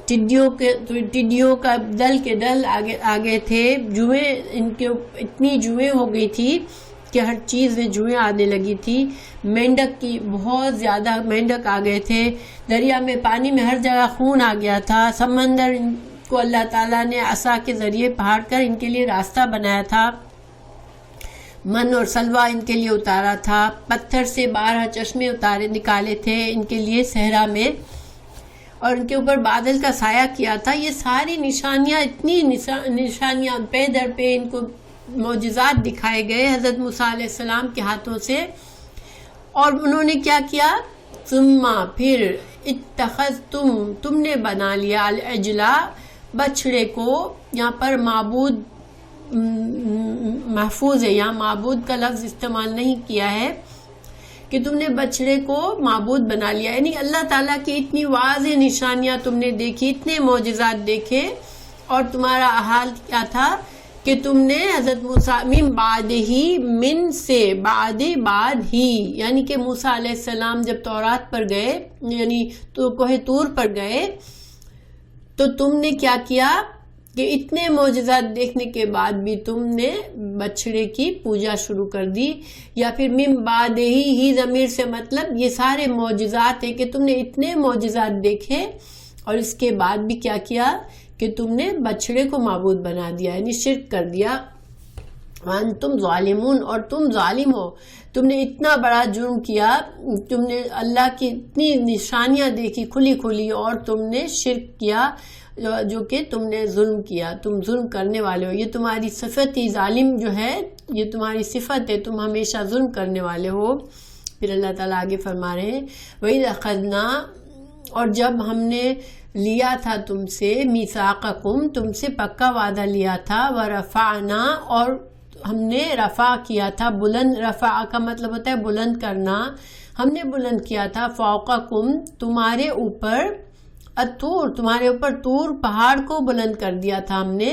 ٹڈیوں کا دل کے دل آگے تھے، جوئیں ان کے اتنی جوئیں ہو گئی تھی کہ ہر چیز میں جوئیں آنے لگی تھی، مینڈک کی بہت زیادہ مینڈک آ گئے تھے، دریا میں پانی میں ہر جگہ خون آ گیا تھا، سمندر کو اللہ تعالیٰ نے عصا کے ذریعے پہاڑ کر ان کے لیے راستہ بنایا تھا، من اور سلوہ ان کے لیے اتارا تھا، پتھر سے 12 چشمے نکالے تھے ان کے لیے صحرا میں، اور ان کے اوپر بادل کا سایہ کیا تھا۔ یہ ساری نشانیاں، اتنی نشانیاں پے در پہ ان کو معجزات دکھائے گئے حضرت موسیٰ علیہ السلام کے ہاتھوں سے، اور انہوں نے کیا کیا؟ ثم پھر اتخذتم تم نے بنا لیا العجلا بچھڑے کو. یہاں پر معبود محفوظ ہے, یہاں معبود کا لفظ استعمال نہیں کیا ہے کہ تم نے بچڑے کو معبود بنا لیا, یعنی اللہ تعالیٰ کی اتنی واضح نشانیاں تم نے دیکھی, اتنے معجزات دیکھے, اور تمہارا حال کیا تھا کہ تم نے حضرت موسیٰ من بعد ہی, من سے بعد ہی, یعنی کہ موسیٰ علیہ السلام جب تورات پر گئے, یعنی تو کوہ طور پر گئے, تو تم نے کیا کیا کہ اتنے معجزات دیکھنے کے بعد بھی تم نے بچڑے کی پوجا شروع کر دی. یا پھر من بعد ہی ضمیر سے مطلب یہ سارے معجزات ہیں کہ تم نے اتنے معجزات دیکھے اور اس کے بعد بھی کیا کیا کہ تم نے بچڑے کو معبود بنا دیا, یعنی شرک کر دیا. وانتم ظالمون, اور تم ظالم ہو, تم نے اتنا بڑا جرم کیا, تم نے اللہ کی اتنی نشانیاں دیکھی کھلی کھلی اور تم نے شرک کیا, جو کہ تم نے ظلم کیا, تم ظلم کرنے والے ہو. یہ تمہاری صفت ہی, ظالم جو ہے یہ تمہاری صفت ہے, تم ہمیشہ ظلم کرنے والے ہو. پھر اللہ تعالیٰ آگے فرما رہے ہیں وَإِذْ أَخَذْنَا, اور جب ہم نے لیا تھا تم سے, میثاقکم تم سے پکا وعدہ لیا تھا, وَرَفَعْنَا اور ہم نے رفع کیا تھا, بلند, رفع کا مطلب ہوتا ہے بلند کرنا, ہم نے بلند کیا تھا, فوقکم تمہارے اوپر, الطور تمہارے اوپر طور پہاڑ کو بلند کر دیا تھا ہم نے,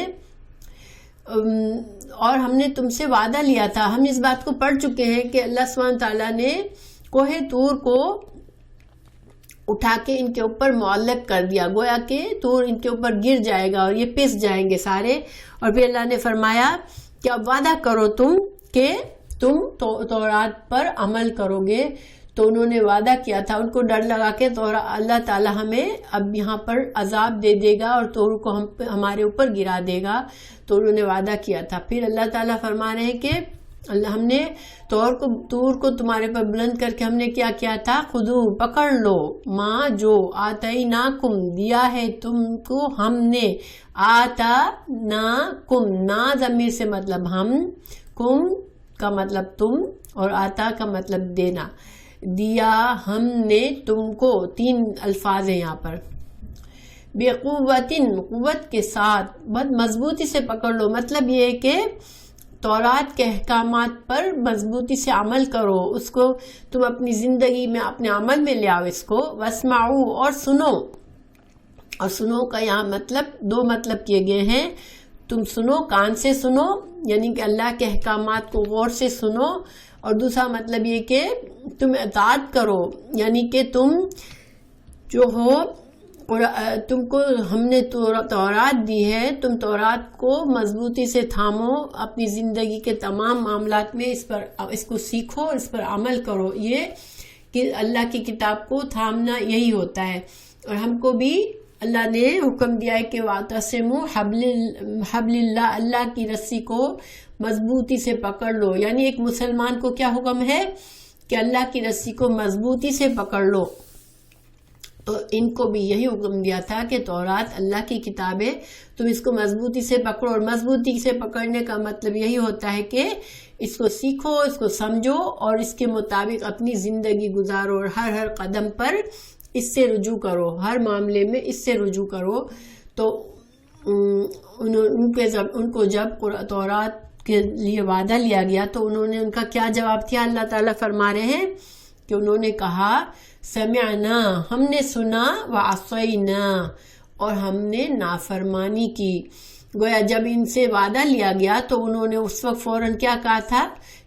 اور ہم نے تم سے وعدہ لیا تھا. ہم اس بات کو پڑھ چکے ہیں کہ اللہ سبحانہ تعالیٰ نے کوہ طور کو اٹھا کے ان کے اوپر معلق کر دیا, گویا کہ طور ان کے اوپر گر جائے گا اور یہ پس جائیں گے سارے. اور پھر اللہ نے فرمایا کہ اب وعدہ کرو تم کہ تم تورات پر عمل کرو گے. تو انہوں نے وعدہ کیا تھا, ان کو ڈر لگا کہ تو اللہ تعالیٰ ہمیں اب یہاں پر عذاب دے دے گا اور طور کو ہمارے اوپر گرا دے گا, تو انہوں نے وعدہ کیا تھا. پھر اللہ تعالیٰ فرما رہے ہیں کہ ہم نے طور کو تمہارے پر بلند کر کے ہم نے کیا کیا تھا, خودو پکڑ لو, ماں جو آتیناکم دیا ہے تم کو ہم نے, آتاناکم نا ضمیر سے مطلب ہم, کم کا مطلب تم, اور آتا کا مطلب دینا, دیا ہم نے تم کو. تین الفاظ ہیں یہاں پر. بِقُوَّةٍ قوت کے ساتھ, بہت مضبوطی سے پکڑ لو, مطلب یہ ہے کہ تورات کے احکامات پر مضبوطی سے عمل کرو, اس کو تم اپنی زندگی میں اپنے عمل میں لے آؤ اس کو. وَاسْمَعُوا اور سنو, اور سنو کا یہاں مطلب دو مطلب کیے گئے ہیں. تم سنو, کان سے سنو, یعنی کہ اللہ کے احکامات کو غور سے سنو, اور دوسرا مطلب یہ کہ تم اطاعت کرو, یعنی کہ تم جو ہو, تم کو ہم نے تورات دی ہے, تم تورات کو مضبوطی سے تھامو, اپنی زندگی کے تمام معاملات میں اس کو سیکھو, اس پر عمل کرو. یہ کہ اللہ کی کتاب کو تھامنا یہی ہوتا ہے. اور ہم کو بھی اللہ نے حکم دیا ہے کہ وَاعْتَصِمُوا حَبْلِ اللَّهِ, اللہ کی رسی کو مضبوطی سے پکڑ لو. یعنی ایک مسلمان کو کیا حکم ہے کہ اللہ کی رسی کو مضبوطی سے پکڑ لو. تو ان کو بھی یہی حکم دیا تھا کہ تورات اللہ کی کتاب ہے, تم اس کو مضبوطی سے پکڑو. اور مضبوطی سے پکڑنے کا مطلب یہی ہوتا ہے کہ اس کو سیکھو, اس کو سمجھو, اور اس کے مطابق اپنی زندگی گزارو, اور ہر قدم پر اس سے رجوع کرو, ہر معاملے میں اس سے رجوع کرو. تو ان کو جب تورات کے لیے وعدہ لیا گیا تو انہوں نے, ان کا کیا جواب تھا, اللہ تعالیٰ فرما رہے ہیں کہ انہوں نے کہا سمعنا, ہم نے سنا, وعصینا, اور ہم نے نافرمانی کی. گویا جب ان سے وعدہ لیا گیا تو انہوں نے اس وقت فوراً کیا کہا تھا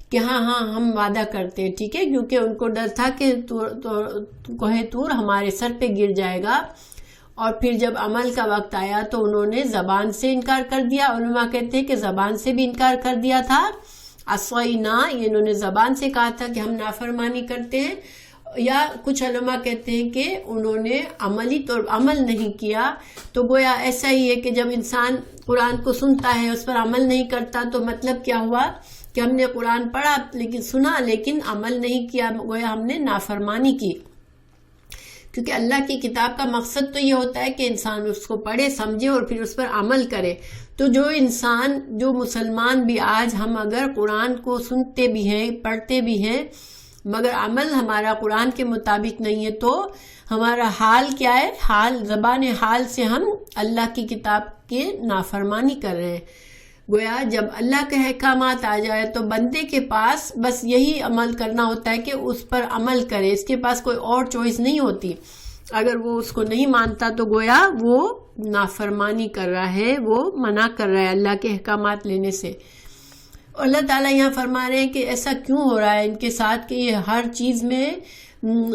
کہ ہاں ہم وعدہ کرتے ہیں, ٹھیک ہے, کیونکہ ان کو ڈر تھا کہ کوہ طور ہمارے سر پہ گر جائے گا. اور پھر جب عمل کا وقت آیا تو انہوں نے زبان سے انکار کر دیا. علماء کہتے ہیں کہ زبان سے بھی انکار کر دیا تھا. عصینا, یہ انہوں نے زبان سے کہا تھا کہ ہم نافرمانی کرتے ہیں, یا کچھ علماء کہتے ہیں کہ انہوں نے عمل نہیں کیا. تو گویا ایسا ہی ہے کہ جب انسان قرآن کو سنتا ہے اس پر عمل نہیں کرتا تو مطلب کیا ہوا کہ ہم نے قرآن پڑھا لیکن سنا لیکن عمل نہیں کیا, گویا ہم نے نافرمانی کی. کیونکہ اللہ کی کتاب کا مقصد تو یہ ہوتا ہے کہ انسان اس کو پڑھے, سمجھے, اور پھر اس پر عمل کرے. تو جو مسلمان بھی آج ہم اگر قرآن کو سنتے بھی ہیں, پڑھتے بھی ہیں, مگر عمل ہمارا قرآن کے مطابق نہیں ہے تو ہمارا حال کیا ہے؟ حال، زبان حال سے ہم اللہ کی کتاب کے نافرمانی کر رہے ہیں۔ گویا جب اللہ کے احکامات آ جائے تو بندے کے پاس بس یہی عمل کرنا ہوتا ہے کہ اس پر عمل کرے، اس کے پاس کوئی اور چوائس نہیں ہوتی۔ اگر وہ اس کو نہیں مانتا تو گویا وہ نافرمانی کر رہا ہے، وہ منع کر رہا ہے اللہ کے احکامات لینے سے۔ اور اللہ تعالیٰ یہاں فرما رہے ہیں کہ ایسا کیوں ہو رہا ہے ان کے ساتھ کہ یہ ہر چیز میں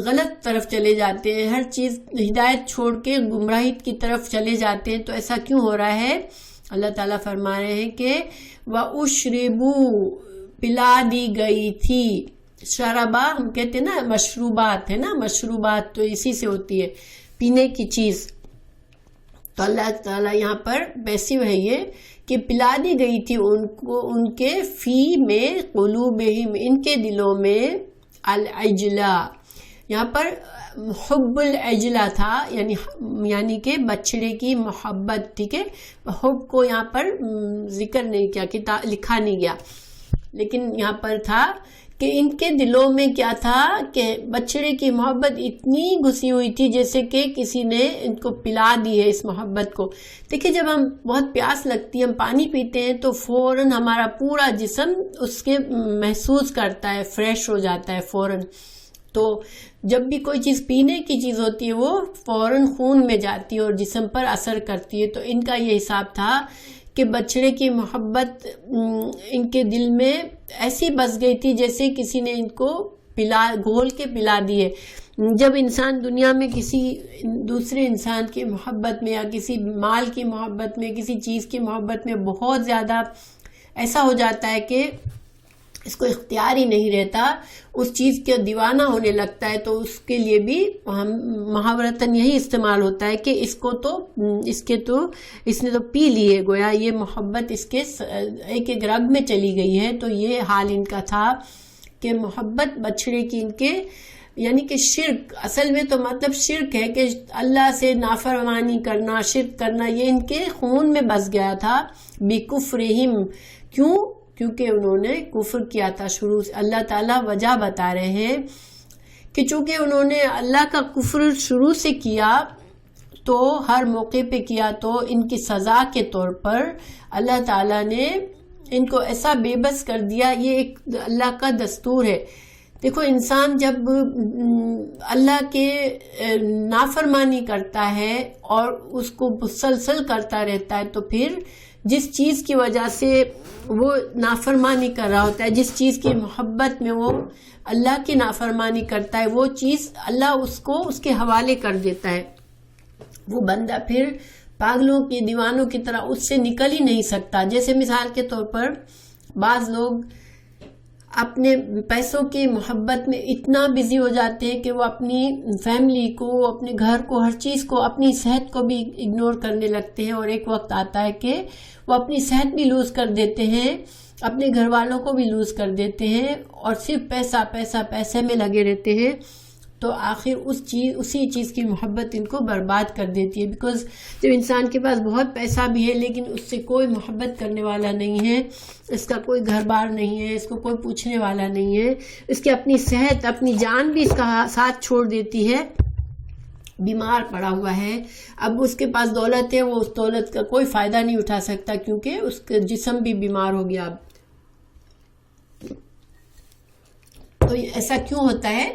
غلط طرف چلے جاتے ہیں، ہر چیز ہدایت چھوڑ کے گمراہی کی طرف چلے جاتے ہیں، تو ایسا کیوں ہو رہا ہے؟ اللہ تعالیٰ فرما رہے ہیں کہ وَأُشْرِبُوا، پلا دی گئی تھی، شربا ہم کہتے ہیں نا مشروبات ہے نا، مشروبات تو اسی سے ہوتی ہے پینے کی چیز، تو اللہ تعالیٰ یہاں پر پیسو ہے یہ کہ پلا دی گئی تھی ان کو، ان کے فی میں قلوبہم، ان کے دلوں میں، العجلہ، یہاں پر حب العجلہ تھا، یعنی کہ بچڑے کی محبت، ٹھیک ہے، حب کو یہاں پر ذکر نہیں کیا، لکھا نہیں گیا، لیکن یہاں پر تھا کہ ان کے دلوں میں کیا تھا کہ بچڑے کی محبت اتنی گھسی ہوئی تھی جیسے کہ کسی نے ان کو پلا دی ہے اس محبت کو۔ دیکھیں جب ہم بہت پیاس لگتی ہے، ہم پانی پیتے ہیں تو فوراً ہمارا پورا جسم اس کے محسوس کرتا ہے، فریش ہو جاتا ہے فوراً۔ تو جب بھی کوئی چیز پینے کی چیز ہوتی ہے وہ فوراً خون میں جاتی ہے اور جسم پر اثر کرتی ہے، تو ان کا یہ حساب تھا کہ بچڑے کی محبت ان کے دل میں ایسی بس گئی تھی جیسے کسی نے ان کو گھول کے پلا دی ہے۔ جب انسان دنیا میں کسی دوسرے انسان کی محبت میں یا کسی مال کی محبت میں، کسی چیز کی محبت میں بہت زیادہ ایسا ہو جاتا ہے کہ اس کو اختیار ہی نہیں رہتا، اس چیز کے دیوانہ ہونے لگتا ہے، تو اس کے لیے بھی محاورتاً یہی استعمال ہوتا ہے کہ اس نے تو پی لی ہے، گویا یہ محبت اس کے ایک ایک رگ میں چلی گئی ہے۔ تو یہ حال ان کا تھا کہ محبت بچڑے کی ان کے، یعنی کہ شرک، اصل میں تو مطلب شرک ہے کہ اللہ سے نافرمانی کرنا، شرک کرنا، یہ ان کے خون میں بس گیا تھا۔ بِكُفْرِهِمْ، کیوں؟ کیونکہ انہوں نے کفر کیا تھا شروع سے۔ اللہ تعالیٰ وجہ بتا رہے ہیں کہ چونکہ انہوں نے اللہ کا کفر شروع سے کیا تو ہر موقع پہ کیا، تو ان کی سزا کے طور پر اللہ تعالیٰ نے ان کو ایسا بے بس کر دیا۔ یہ ایک اللہ کا دستور ہے۔ دیکھو انسان جب اللہ کے نافرمانی کرتا ہے اور اس کو مسلسل کرتا رہتا ہے تو پھر جس چیز کی وجہ سے وہ نافرمانی کر رہا ہوتا ہے، جس چیز کی محبت میں وہ اللہ کی نافرمانی کرتا ہے، وہ چیز اللہ اس کو اس کے حوالے کر دیتا ہے۔ وہ بندہ پھر پاگلوں کی، دیوانوں کی طرح اس سے نکل ہی نہیں سکتا۔ جیسے مثال کے طور پر بعض لوگ اپنے پیسوں کی محبت میں اتنا بزی ہو جاتے ہیں کہ وہ اپنی فیملی کو، اپنے گھر کو، ہر چیز کو، اپنی صحت کو بھی اگنور کرنے لگتے ہیں، اور ایک وقت آتا ہے کہ وہ اپنی صحت بھی لوز کر دیتے ہیں، اپنے گھر والوں کو بھی لوز کر دیتے ہیں، اور صرف پیسہ پیسہ پیسے میں لگے رہتے ہیں، تو آخر اسی چیز کی محبت ان کو برباد کر دیتی ہے۔ بیکاز جب انسان کے پاس بہت پیسہ بھی ہے لیکن اس سے کوئی محبت کرنے والا نہیں ہے، اس کا کوئی گھر بار نہیں ہے، اس کو کوئی پوچھنے والا نہیں ہے، اس کی اپنی صحت، اپنی جان بھی اس کا ساتھ چھوڑ دیتی ہے، بیمار پڑا ہوا ہے، اب اس کے پاس دولت ہے، وہ اس دولت کا کوئی فائدہ نہیں اٹھا سکتا کیونکہ اس کا جسم بھی بیمار ہو گیا۔ تو ایسا کیوں ہوتا ہے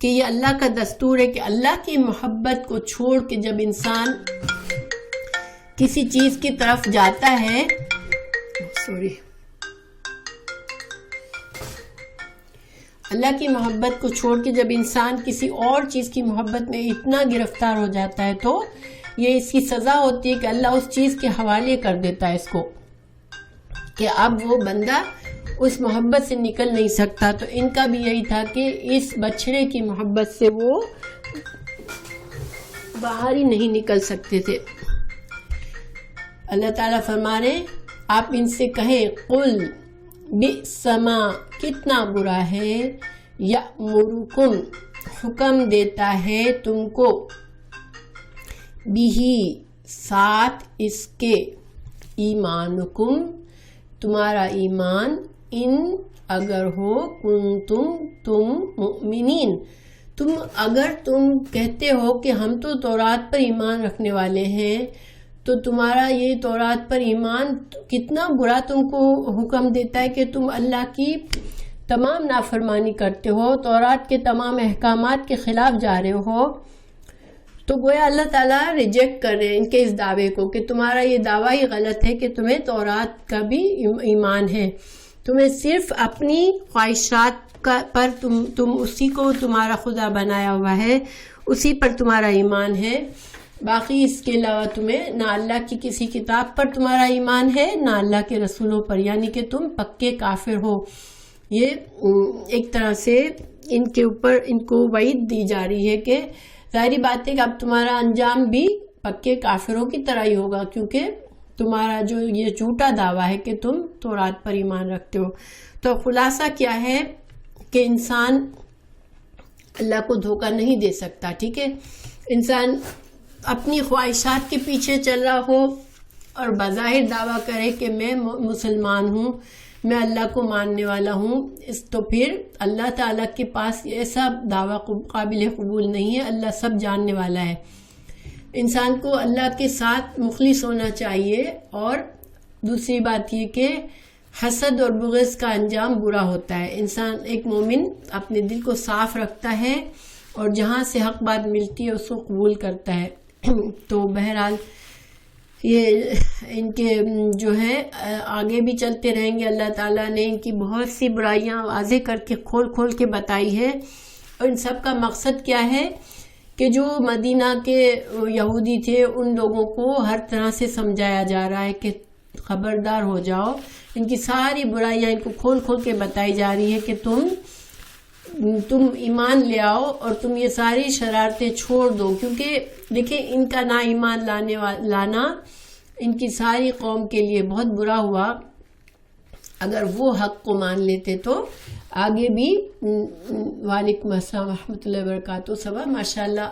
کہ یہ اللہ کا دستور ہے کہ اللہ کی محبت کو چھوڑ کے جب انسان کسی چیز کی طرف جاتا ہے، اللہ کی محبت کو چھوڑ کے جب انسان کسی اور چیز کی محبت میں اتنا گرفتار ہو جاتا ہے تو یہ اس کی سزا ہوتی ہے کہ اللہ اس چیز کے حوالے کر دیتا ہے اس کو، کہ اب وہ بندہ اس محبت سے نکل نہیں سکتا۔ تو ان کا بھی یہی تھا کہ اس بچڑے کی محبت سے وہ باہر ہی نہیں نکل سکتے تھے۔ اللہ تعالیٰ فرما رہے آپ ان سے کہیں قل بئس ما، کتنا برا ہے، یأمرکم، حکم دیتا ہے تم کو، بھی، ساتھ اس کے، ایمانکم، تمہارا ایمان، ان اگر ہو تم مؤمنین، اگر تم کہتے ہو کہ ہم تو تورات پر ایمان رکھنے والے ہیں، تو تمہارا یہ تورات پر ایمان کتنا برا تم کو حکم دیتا ہے کہ تم اللہ کی تمام نافرمانی کرتے ہو، تورات کے تمام احکامات کے خلاف جا رہے ہو۔ تو گویا اللہ تعالیٰ ریجیکٹ کر رہے ہیں ان کے اس دعوے کو کہ تمہارا یہ دعویٰ ہی غلط ہے کہ تمہیں تورات کا بھی ایمان ہے، تمہیں صرف اپنی خواہشات پر تم اسی کو تمہارا خدا بنایا ہوا ہے، اسی پر تمہارا ایمان ہے، باقی اس کے علاوہ تمہیں نہ اللہ کی کسی کتاب پر تمہارا ایمان ہے نہ اللہ کے رسولوں پر، یعنی کہ تم پکے کافر ہو۔ یہ ایک طرح سے ان کے اوپر ان کو وعید دی جا رہی ہے کہ ظاہری بات ہے کہ اب تمہارا انجام بھی پکے کافروں کی طرح ہی ہوگا، کیونکہ تمہارا جو یہ جھوٹا دعویٰ ہے کہ تم تورات پر ایمان رکھتے ہو۔ تو خلاصہ کیا ہے کہ انسان اللہ کو دھوکہ نہیں دے سکتا، ٹھیک ہے؟ انسان اپنی خواہشات کے پیچھے چل رہا ہو اور بظاہر دعویٰ کرے کہ میں مسلمان ہوں، میں اللہ کو ماننے والا ہوں، تو پھر اللہ تعالیٰ کے پاس ایسا دعویٰ قابل قبول نہیں ہے۔ اللہ سب جاننے والا ہے۔ انسان کو اللہ کے ساتھ مخلص ہونا چاہیے، اور دوسری بات یہ کہ حسد اور بغض کا انجام برا ہوتا ہے۔ انسان ایک مومن اپنے دل کو صاف رکھتا ہے اور جہاں سے حق بات ملتی ہے اس کو قبول کرتا ہے۔ تو بہرحال یہ ان کے جو ہے آگے بھی چلتے رہیں گے۔ اللہ تعالیٰ نے ان کی بہت سی برائیاں واضح کر کے کھول کے بتائی ہے، اور ان سب کا مقصد کیا ہے کہ جو مدینہ کے یہودی تھے ان لوگوں کو ہر طرح سے سمجھایا جا رہا ہے کہ خبردار ہو جاؤ، ان کی ساری برائیاں ان کو کھول کے بتائی جا رہی ہے کہ تم ایمان لے آؤ اور تم یہ ساری شرارتیں چھوڑ دو، کیونکہ دیکھیں ان کا نا ایمان لانا ان کی ساری قوم کے لیے بہت برا ہوا۔ اگر وہ حق کو مان لیتے تو آگے بھی وعلیکم السلام ورحمۃ اللہ وبرکاتہ۔ صبح ماشاءاللہ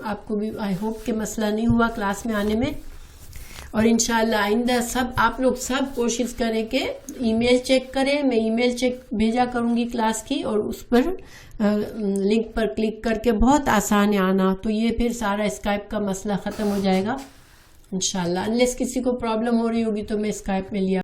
آپ کو بھی آئی ہوپ کہ مسئلہ نہیں ہوا کلاس میں آنے میں، اور انشاءاللہ آئندہ سب آپ لوگ سب کوشش کریں کہ ای میل چیک کریں۔ میں ای میل چیک بھیجا کروں گی کلاس کی، اور اس پر لنک پر کلک کر کے بہت آسان ہے آنا، تو یہ پھر سارا اسکائپ کا مسئلہ ختم ہو جائے گا انشاءاللہ۔ انلیس کسی کو پرابلم ہو رہی ہوگی تو میں اسکائپ میں لیا